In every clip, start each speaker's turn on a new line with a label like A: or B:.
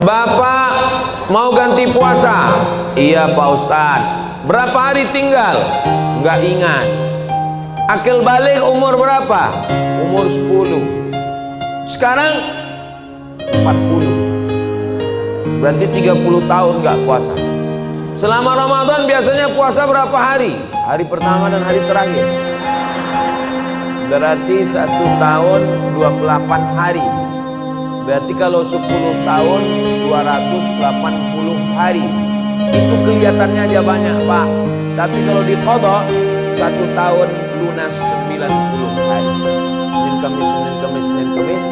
A: Bapak mau ganti puasa? Iya Pak Ustadz. Berapa hari tinggal? Nggak ingat. Akil balik umur berapa? Umur 10. Sekarang 40. Berarti 30 tahun nggak puasa. Selama Ramadan biasanya puasa berapa hari? Hari pertama dan hari terakhir. Berarti 1 tahun 28 hari. Berarti kalau 10 tahun 280 hari. Itu kelihatannya aja banyak Pak. Tapi kalau diqadha 1 tahun lunas 90 hari. Senin Kamis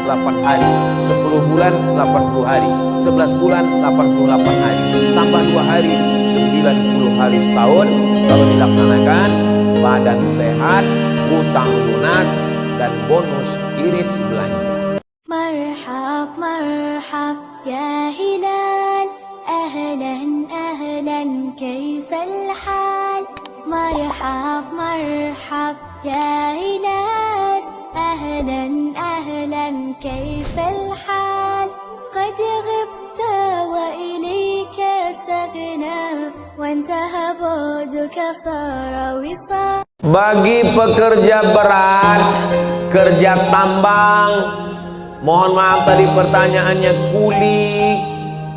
A: 8 hari. 10 bulan 80 hari. 11 bulan 88 hari. Tambah 2 hari 90 hari setahun. Kalau dilaksanakan, badan sehat, hutang lunas, dan bonus irit belanja.
B: مرحب مرحب يا هلال أهلا أهلا كيف الحال مرحب مرحب يا هلال أهلا أهلا كيف الحال قد غبت وإليك استغنى وانتهى بعدك صار وصال.
A: Bagi pekerja berat, kerja tambang, mohon maaf tadi pertanyaannya, kuli,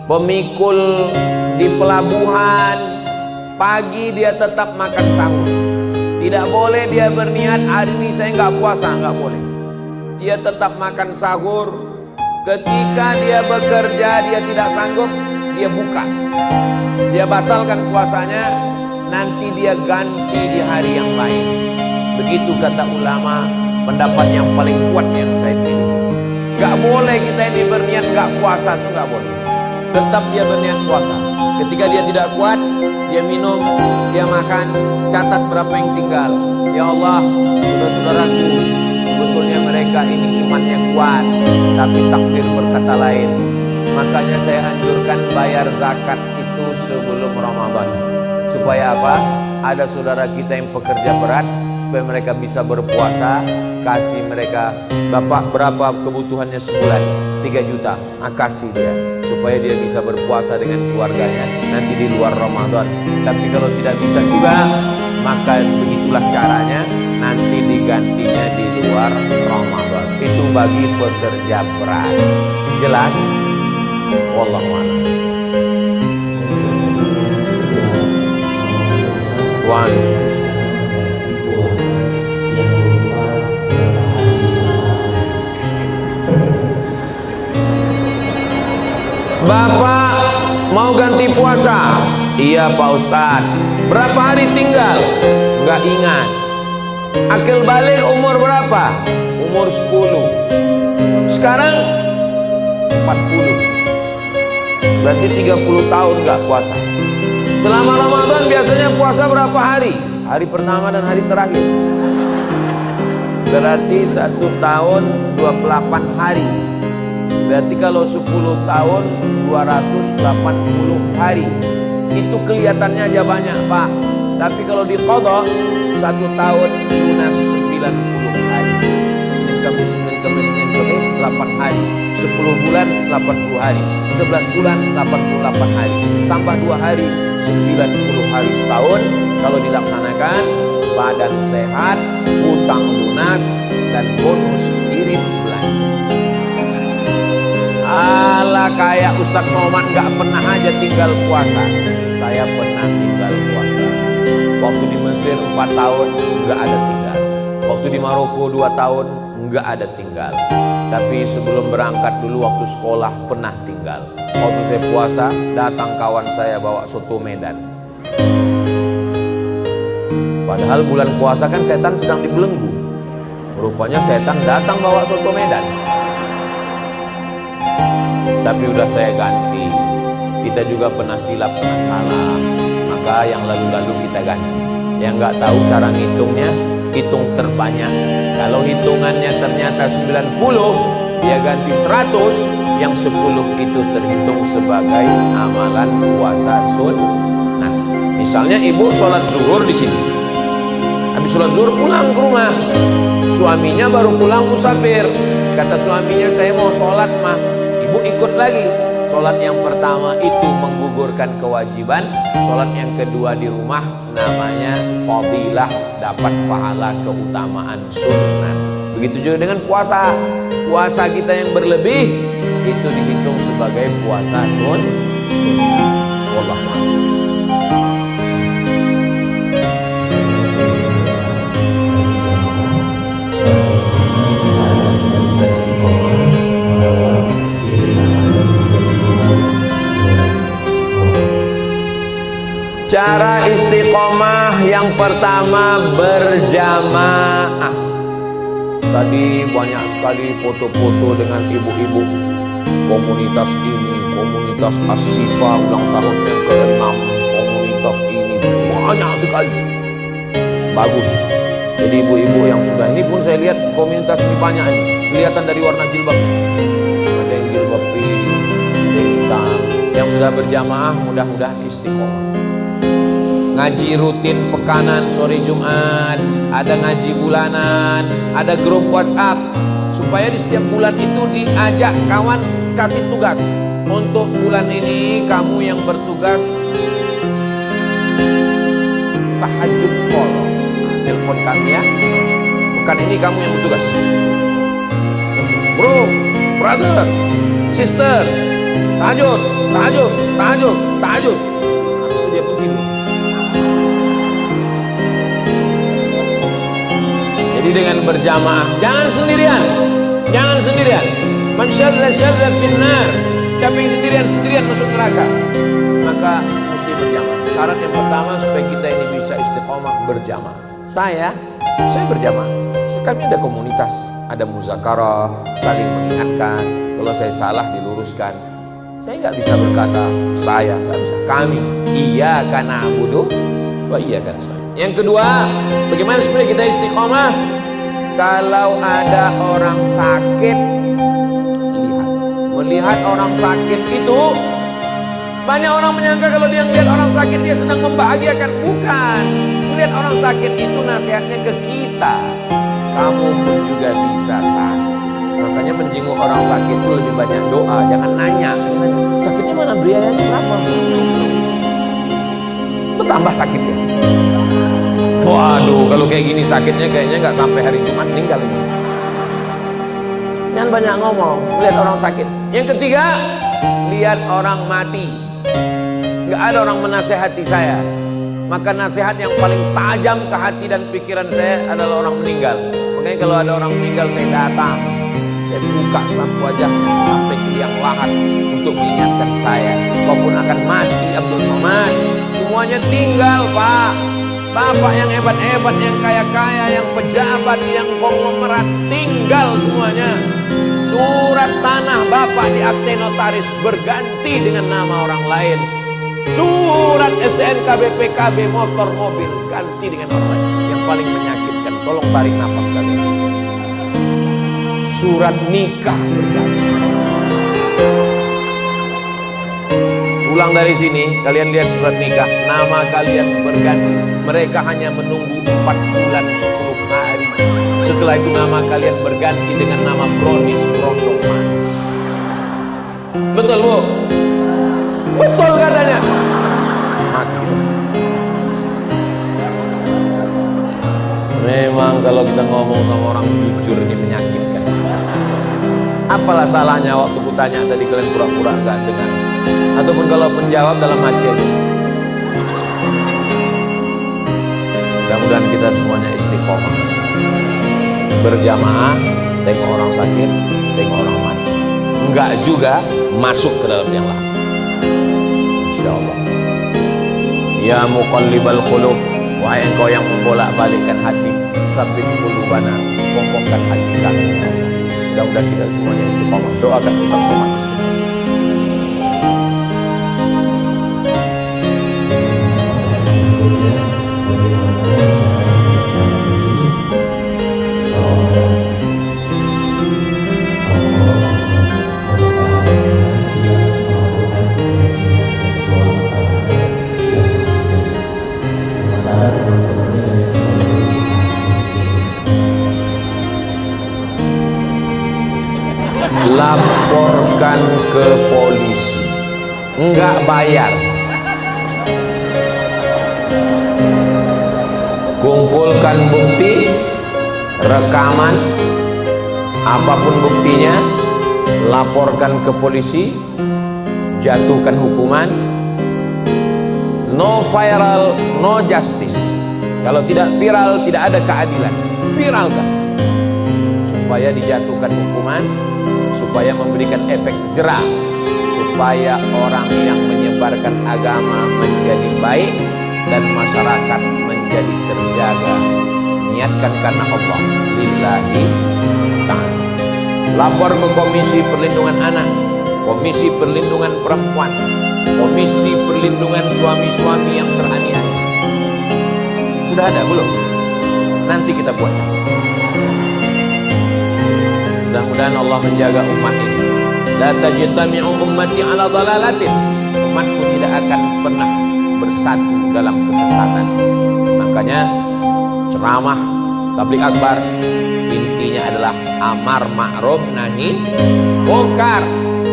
A: pemikul di pelabuhan, pagi dia tetap makan sahur. Tidak boleh dia berniat hari ini saya nggak puasa, nggak boleh. Dia tetap makan sahur. Ketika dia bekerja dia tidak sanggup, dia buka. Dia batalkan puasanya, nanti dia ganti di hari yang lain. Begitu kata ulama, pendapat yang paling kuat yang saya pilih. Gak boleh kita ini berniat gak puasa, itu gak boleh. Tetap dia berniat puasa. Ketika dia tidak kuat, dia minum, dia makan, catat berapa yang tinggal. Ya Allah, saudara-saudaraku, sebetulnya mereka ini imannya kuat, tapi takdir berkata lain. Makanya saya anjurkan bayar zakat itu sebelum Ramadan. Supaya apa? Ada saudara kita yang pekerja berat, supaya mereka bisa berpuasa. Kasih mereka, Bapak berapa kebutuhannya sebulan? 3 juta, kasih dia supaya dia bisa berpuasa dengan keluarganya nanti di luar Ramadan. Tapi kalau tidak bisa juga, maka begitulah caranya, nanti digantinya di luar Ramadan. Itu bagi pekerja berat. Jelas? Wallahu a'lam. Bapak mau ganti puasa? Iya Pak Ustadz. Berapa hari tinggal? Nggak ingat. Akil balik umur berapa? Umur 10. Sekarang 40. Berarti 30 tahun nggak puasa. Selama Ramadan biasanya puasa berapa hari? Hari pertama dan hari terakhir. Berarti 1 tahun 28 hari. Berarti kalau 10 tahun 280 hari. Itu kelihatannya aja banyak Pak. Tapi kalau diqadha 1 tahun lunas 90 hari. Senin Kamis 8 hari. 10 bulan 80 hari. 11 bulan 88 hari. Tambah 2 hari 90 hari setahun. Kalau dilaksanakan, badan sehat, hutang lunas, dan bonus irit belanja. Alah, kayak Ustadz Somad gak pernah aja tinggal puasa. Saya pernah tinggal puasa. Waktu di Mesir 4 tahun gak ada tinggal. Waktu di Maroko 2 tahun gak ada tinggal. Tapi sebelum berangkat dulu waktu sekolah pernah tinggal. Waktu saya puasa datang kawan saya bawa soto Medan. Padahal bulan puasa kan setan sedang dibelenggu. Rupanya setan datang bawa soto Medan. Tapi udah saya ganti. Kita juga pernah silap, pernah salah. Maka yang lalu-lalu kita ganti. Yang nggak tahu cara ngitungnya, hitung terbanyak. Kalau hitungannya ternyata 90, dia ganti 100. Yang 10 itu terhitung sebagai amalan puasa sunnah. Misalnya ibu sholat zuhur di sini. Habis sholat zuhur pulang ke rumah. Suaminya baru pulang musafir. Kata suaminya, saya mau sholat mah. Ibu ikut lagi. Sholat yang pertama itu menggugurkan kewajiban, sholat yang kedua di rumah namanya fadilah, dapat pahala keutamaan sunnah. Begitu juga dengan puasa. Puasa kita yang berlebih itu dihitung sebagai puasa sunnah. Wallahu a'lam. Cara istiqomah yang pertama berjamaah. Tadi banyak sekali foto-foto dengan ibu-ibu komunitas ini, komunitas As-Sifa ulang tahun yang ke-6, komunitas ini banyak sekali. Bagus. Jadi ibu-ibu yang sudah ini pun saya lihat komunitas ini banyak ini. Kelihatan dari warna jilbabnya. Ada yang jilbab pink, ada yang hitam. Yang sudah berjamaah mudah-mudahan istiqomah. Ngaji rutin pekanan sore Jumat, ada ngaji bulanan, ada grup WhatsApp, supaya di setiap bulan itu diajak kawan, kasih tugas. Untuk bulan ini kamu yang bertugas tahajud call, telepon kami ya. Pekan ini kamu yang bertugas. Bro, brother, sister, tahajud, tahajud, tahajud, tahajud. Habis itu dia pun tidur. Jadi dengan berjamaah, jangan sendirian, jangan sendirian. Man syadza finnar, siapa yang sendirian masuk neraka. Maka mesti berjamaah. Syarat yang pertama supaya kita ini bisa istiqomah berjamaah. Saya berjamaah. Kami ada komunitas, ada muzakarah, saling mengingatkan. Kalau saya salah diluruskan. Saya nggak bisa berkata saya, nggak bisa. Kami, iyyaka na'budu wa iyyaka nasta'in. Yang kedua, bagaimana supaya kita istiqomah? Kalau ada orang sakit, melihat orang sakit itu, banyak orang menyangka kalau dia melihat orang sakit dia sedang membahagiakan. Bukan. Melihat orang sakit itu nasihatnya ke kita. Kamu pun juga bisa sakit. Makanya menjenguk orang sakit itu lebih banyak doa. Jangan nanya. Sakitnya mana, biayanya berapa? Bertambah sakitnya. Waduh, kalau kayak gini sakitnya kayaknya nggak sampai hari Jumat meninggal ini. Jangan banyak ngomong, lihat orang sakit. Yang ketiga, lihat orang mati. Nggak ada orang menasehati saya. Maka nasihat yang paling tajam ke hati dan pikiran saya adalah orang meninggal. Makanya kalau ada orang meninggal saya datang, saya buka sapu wajahnya sampai ke liang lahat untuk mengingatkan saya. Walaupun akan mati Abdul Somad, semuanya tinggal Pak. Bapak yang hebat-hebat, yang kaya-kaya, yang pejabat, yang konglomerat, tinggal semuanya. Surat tanah Bapak di akte notaris berganti dengan nama orang lain. Surat STNK BPKB motor mobil ganti dengan orang lain. Yang paling menyakitkan, tolong tarik nafas kalian. Surat nikah berganti. Pulang dari sini, kalian lihat surat nikah, nama kalian berganti. Mereka hanya menunggu 4 bulan 10 hari. Setelah itu nama kalian berganti dengan nama Bronis Brondong Manis. Betul Bu? Betul katanya. Mati. Memang kalau kita ngomong sama orang jujur ini menyakitkan. Apalah salahnya waktu kutanya tadi kalian pura-pura enggak dengar? Ataupun kalau penjawab dalam hati aja. Mudah-mudahan kita semuanya istiqomah. Berjamaah, tengok orang sakit, tengok orang mati. Enggak juga masuk ke dalam yang lain. Insyaallah. Ya muqallibal qulub, wahai engkau yang membolak-balikkan hati, sabbit qulubana, kokohkan hati kami. Mudah-mudahan kita semuanya istiqomah. Doakan Ustaz Somad istiqomah. Laporkan ke Enggak bayar. Kumpulkan bukti, rekaman, apapun buktinya, laporkan ke polisi, jatuhkan hukuman. No viral, no justice. Kalau tidak viral, tidak ada keadilan. Viralkan supaya dijatuhkan hukuman, supaya memberikan efek jera, supaya orang yang menyebarkan agama menjadi baik dan masyarakat menjadi terjaga. Niatkan karena Allah, lillahi ta'ala. Lapor ke Komisi Perlindungan Anak, Komisi Perlindungan Perempuan, Komisi Perlindungan Suami-suami yang teraniaya. Sudah ada belum? Nanti kita buat. Mudah-mudahan Allah menjaga umat ini. La tajtami'u ummati ala dhalalatin. Umatku tidak akan pernah bersatu dalam kesesatan. Makanya ceramah tabligh akbar intinya adalah amar ma'ruf nahi mungkar.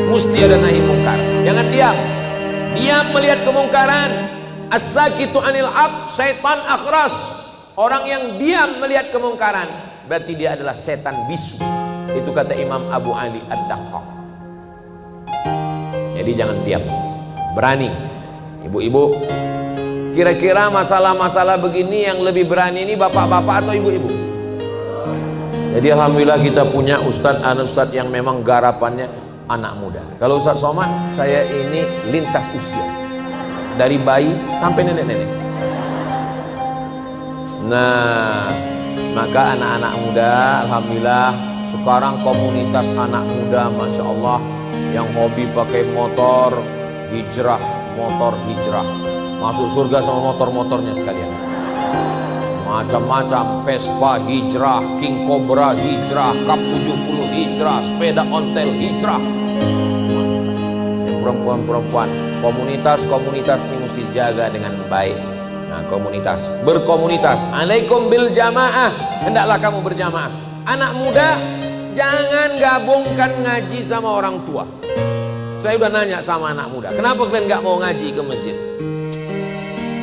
A: Mesti ada nahi mungkar. Jangan diam. Diam melihat kemungkaran. As-sakitu anil haq syaitan akhras. Orang yang diam melihat kemungkaran berarti dia adalah setan bisu. Itu kata Imam Abu Ali Ad-Daqqaq. Jadi jangan diam, berani. Ibu-ibu, kira-kira masalah-masalah begini yang lebih berani ini bapak-bapak atau ibu-ibu? Jadi alhamdulillah kita punya ustadz yang memang garapannya anak muda. Kalau Ustadz Somad, saya ini lintas usia, dari bayi sampai nenek-nenek. Nah, maka anak-anak muda alhamdulillah sekarang komunitas anak muda Masya Allah yang hobi pakai motor hijrah, masuk surga sama motor-motornya sekalian. Macam-macam, Vespa hijrah, King Cobra hijrah, Kap 70 hijrah, sepeda ontel hijrah. Yang perempuan-perempuan, komunitas ini mesti dijaga dengan baik. Nah, berkomunitas. Alaikum bil jamaah, hendaklah kamu berjamaah. Anak muda jangan gabungkan ngaji sama orang tua. Saya udah nanya sama anak muda, kenapa kalian gak mau ngaji ke masjid?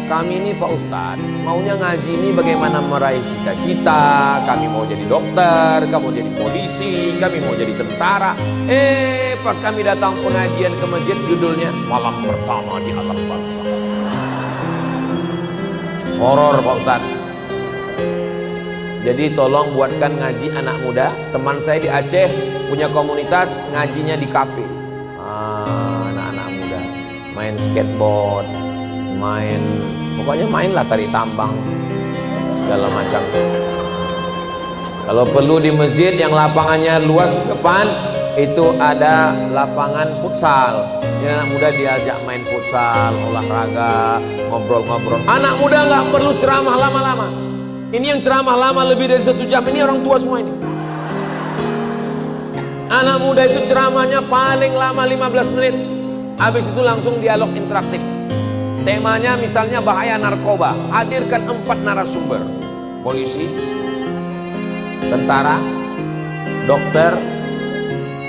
A: Kami ini Pak Ustadz maunya ngaji ini bagaimana meraih cita-cita. Kami mau jadi dokter, kami mau jadi polisi, kami mau jadi tentara. Pas kami datang pengajian ke masjid, judulnya malam pertama di alam bangsa. Horor Pak Ustadz. Jadi tolong buatkan ngaji anak muda. Teman saya di Aceh punya komunitas ngajinya di kafe. Anak-anak muda main skateboard, pokoknya mainlah tarik tambang, segala macam. Kalau perlu di masjid yang lapangannya luas depan itu ada lapangan futsal. Jadi anak muda diajak main futsal, olahraga, ngobrol-ngobrol. Anak muda nggak perlu ceramah lama-lama. Ini yang ceramah lama lebih dari 1 jam, ini orang tua semua ini. Anak muda itu ceramahnya paling lama 15 menit. Habis itu langsung dialog interaktif. Temanya misalnya bahaya narkoba. Hadirkan 4 narasumber. Polisi, tentara, dokter,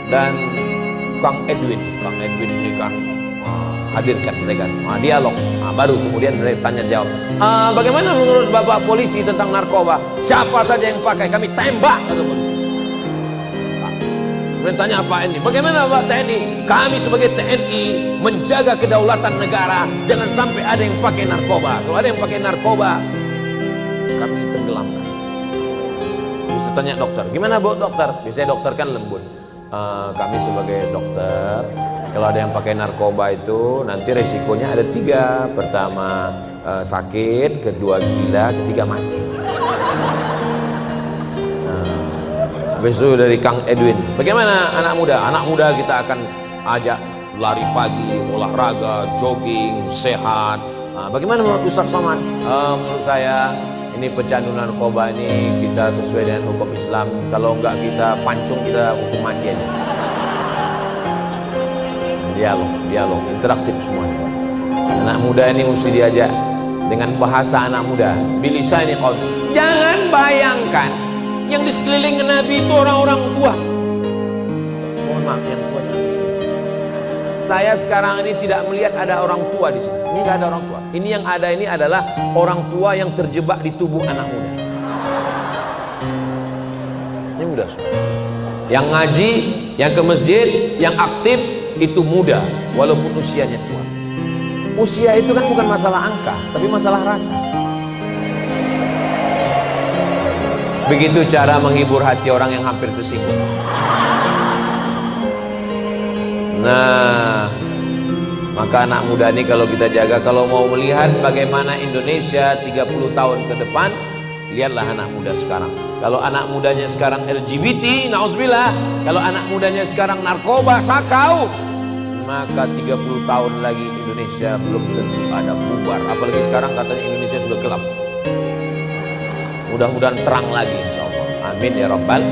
A: dan Kang Edwin. Kang Edwin ini kan hadirkan mereka semua, dialog. Baru kemudian mereka tanya jawab. Bagaimana menurut Bapak polisi tentang narkoba? Siapa saja yang pakai kami tembak, kata polisi. Kemudian tanya apa ini? Bagaimana Pak TNI? Kami sebagai TNI menjaga kedaulatan negara, jangan sampai ada yang pakai narkoba. Kalau ada yang pakai narkoba, kami tenggelamkan. Bisa tanya dokter, gimana Bu dokter? Biasanya dokter kan lembut. Kami sebagai dokter, kalau ada yang pakai narkoba itu nanti resikonya ada 3. Pertama sakit, kedua gila, ketiga mati. Habis itu dari Kang Edwin, bagaimana anak muda? Anak muda kita akan ajak lari pagi, olahraga, jogging, sehat. Bagaimana menurut Ustaz Somad? Menurut saya ini pecandu narkoba ini kita sesuai dengan hukum Islam. Kalau enggak kita pancung, kita hukum mati aja. Dialog, interaktif semuanya. Anak muda ini mesti diajak dengan bahasa anak muda. Bilisani qaul. Jangan bayangkan yang di sekeliling Nabi itu orang-orang tua. Mohon maaf, yang tuanya Saya sekarang ini tidak melihat ada orang tua di sini. Ini nggak ada orang tua. Ini yang ada ini adalah orang tua yang terjebak di tubuh anak muda. Ini muda semua. Yang ngaji, yang ke masjid, yang aktif itu muda, walaupun usianya tua. Usia itu kan bukan masalah angka, tapi masalah rasa. Begitu cara menghibur hati orang yang hampir tersinggung. Nah, maka anak muda ini kalau kita jaga, kalau mau melihat bagaimana Indonesia 30 tahun ke depan, lihatlah anak muda sekarang. Kalau anak mudanya sekarang LGBT, na'udzubillah. Kalau anak mudanya sekarang narkoba, sakau, maka 30 tahun lagi Indonesia belum tentu ada, bubar. Apalagi sekarang katanya Indonesia sudah gelap. Mudah-mudahan terang lagi insya Allah. Amin ya Rabbal